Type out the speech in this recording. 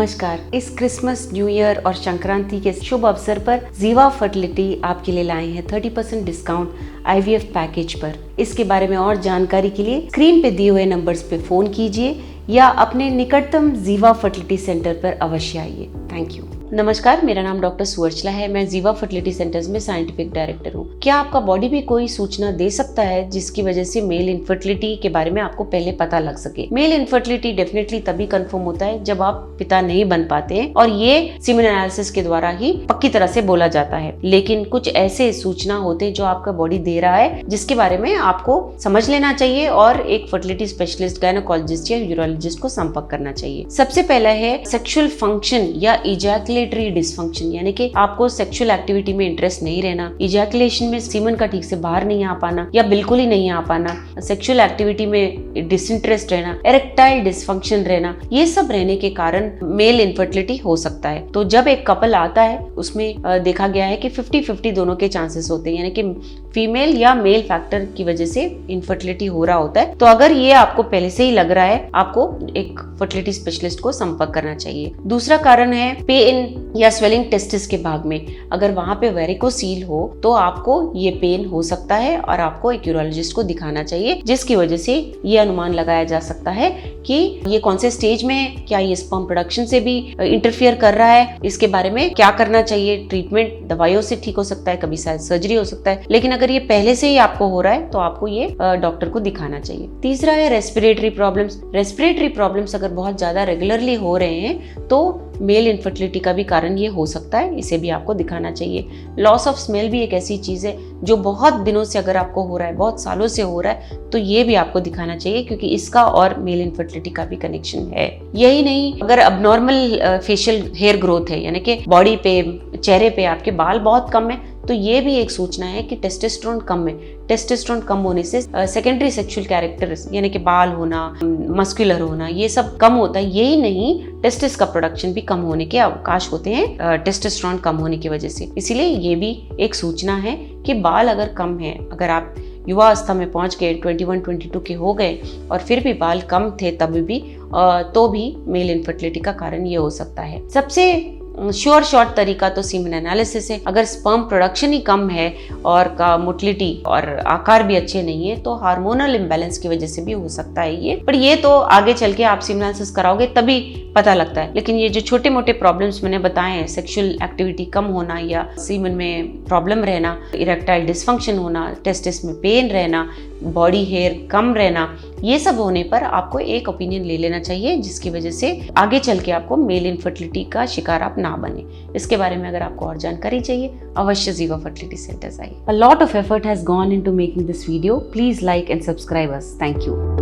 नमस्कार। इस Christmas, new year और संक्रांति के शुभ अवसर पर जीवा फर्टिलिटी आपके लिए लाए हैं 30% डिस्काउंट IVF पैकेज पर। इसके बारे में और जानकारी के लिए स्क्रीन पे दिए हुए नंबर्स पे फोन कीजिए या अपने निकटतम जीवा फर्टिलिटी सेंटर पर अवश्य आइए। Thank you. नमस्कार, मेरा नाम डॉक्टर सुवर्चला है। मैं जीवा फर्टिलिटी सेंटर्स में साइंटिफिक डायरेक्टर हूँ। क्या आपका बॉडी भी कोई सूचना दे सकता है जिसकी वजह से मेल इनफर्टिलिटी के बारे में आपको पहले पता लग सके? मेल इनफर्टिलिटी डेफिनेटली तभी कंफर्म होता है जब आप पिता नहीं बन पाते हैं और ये सीमेन एनालिसिस के द्वारा ही पक्की तरह से बोला जाता है। लेकिन कुछ ऐसे सूचना होते हैं जो आपका बॉडी दे रहा है जिसके बारे में आपको समझ लेना चाहिए और एक फर्टिलिटी स्पेशलिस्ट, गायनेकोलॉजिस्ट या यूरोलॉजिस्ट को संपर्क करना चाहिए। सबसे पहला है सेक्सुअल फंक्शन या इजैकुलेटरी डिसफंक्शन, यानी कि आपको सेक्सुअल एक्टिविटी में इंटरेस्ट नहीं रहना, इजैकुलेशन में सीमन का ठीक से बाहर नहीं आ पाना या बिल्कुल ही नहीं आ पाना, सेक्सुअल एक्टिविटी में डिसइंटरेस्ट रहना, इरेक्टाइल डिसफंक्शन रहना, ये सब रहने के कारण मेल इनफर्टिलिटी हो सकता है। तो जब एक कपल आता है उसमें देखा गया है कि 50-50 दोनों के चांसेस होते हैं, यानी कि फीमेल या मेल फैक्टर की वजह से इनफर्टिलिटी हो रहा होता है। तो अगर ये आपको पहले से ही लग रहा है, आपको एक फर्टिलिटी स्पेशलिस्ट को संपर्क करना चाहिए। दूसरा कारण है पेन या स्वेलिंग टेस्टिस के भाग में। अगर वहां पे वेरिकोसील हो तो आपको ये पेन हो सकता है और आपको एक यूरोलॉजिस्ट को दिखाना चाहिए, जिसकी वजह से ये अनुमान लगाया जा सकता है कि ये कौन से स्टेज में है, क्या ये स्पर्म प्रोडक्शन से भी इंटरफियर कर रहा है, इसके बारे में क्या करना चाहिए। ट्रीटमेंट दवाइयों से ठीक हो सकता है, कभी शायद सर्जरी हो सकता है, लेकिन अगर ये पहले से ही आपको हो रहा है तो आपको ये डॉक्टर को दिखाना चाहिए। तीसरा है रेस्पिरेटरी प्रॉब्लम्स। रेस्पिरेटरी प्रॉब्लम्स अगर बहुत ज्यादा रेगुलरली हो रहे हैं तो मेल इनफर्टिलिटी का भी कारण ये हो सकता है, इसे भी आपको दिखाना चाहिए। लॉस ऑफ स्मेल भी एक ऐसी चीज है जो बहुत दिनों से अगर आपको हो रहा है, बहुत सालों से हो रहा है, तो ये भी आपको दिखाना चाहिए क्योंकि इसका और मेल इनफर्टिलिटी का भी कनेक्शन है। यही नहीं, अगर अबनॉर्मल फेशियल हेयर ग्रोथ है, यानी कि बॉडी पे, चेहरे पे आपके बाल बहुत कम है, तो ये भी एक सूचना है कि टेस्टोस्टेरोन कम है। टेस्टोस्टेरोन कम होने से सेकेंडरी सेक्सुअल कैरेक्टर्स, यानी कि बाल होना, मस्कुलर होना, ये सब कम होता है। यही नहीं, टेस्टिस का प्रोडक्शन भी कम होने के अवकाश होते हैं टेस्टोस्टेरोन कम होने की वजह से। इसीलिए ये भी एक सूचना है कि बाल अगर कम है, अगर आप युवा अवस्था में पहुंच गए, 21-22 के हो गए और फिर भी बाल कम थे तब भी, तो भी मेल इनफर्टिलिटी का कारण ये हो सकता है। सबसे शॉर्ट तरीका तो सीमेन एनालिसिस है। अगर स्पर्म प्रोडक्शन ही कम है और का मोटिलिटी और आकार भी अच्छे नहीं है तो हार्मोनल इम्बैलेंस की वजह से भी हो सकता है ये। पर ये तो आगे चल के आप सीमेन एनालिसिस कराओगे तभी पता लगता है। लेकिन ये जो छोटे मोटे प्रॉब्लम्स मैंने बताए हैं, सेक्सुअल एक्टिविटी कम होना या सीमेन में प्रॉब्लम रहना, इरेक्टाइल डिसफंक्शन होना, टेस्टिस में पेन रहना, बॉडी हेयर कम रहना, ये सब होने पर आपको एक ओपिनियन ले लेना चाहिए, जिसकी वजह से आगे चल के आपको मेल इनफर्टिलिटी का शिकार आप ना बने। इसके बारे में अगर आपको और जानकारी चाहिए, अवश्य जीवा फर्टिलिटी सेंटर्स आइए। A lot of effort has gone into making this video. Please like and subscribe us. Thank you.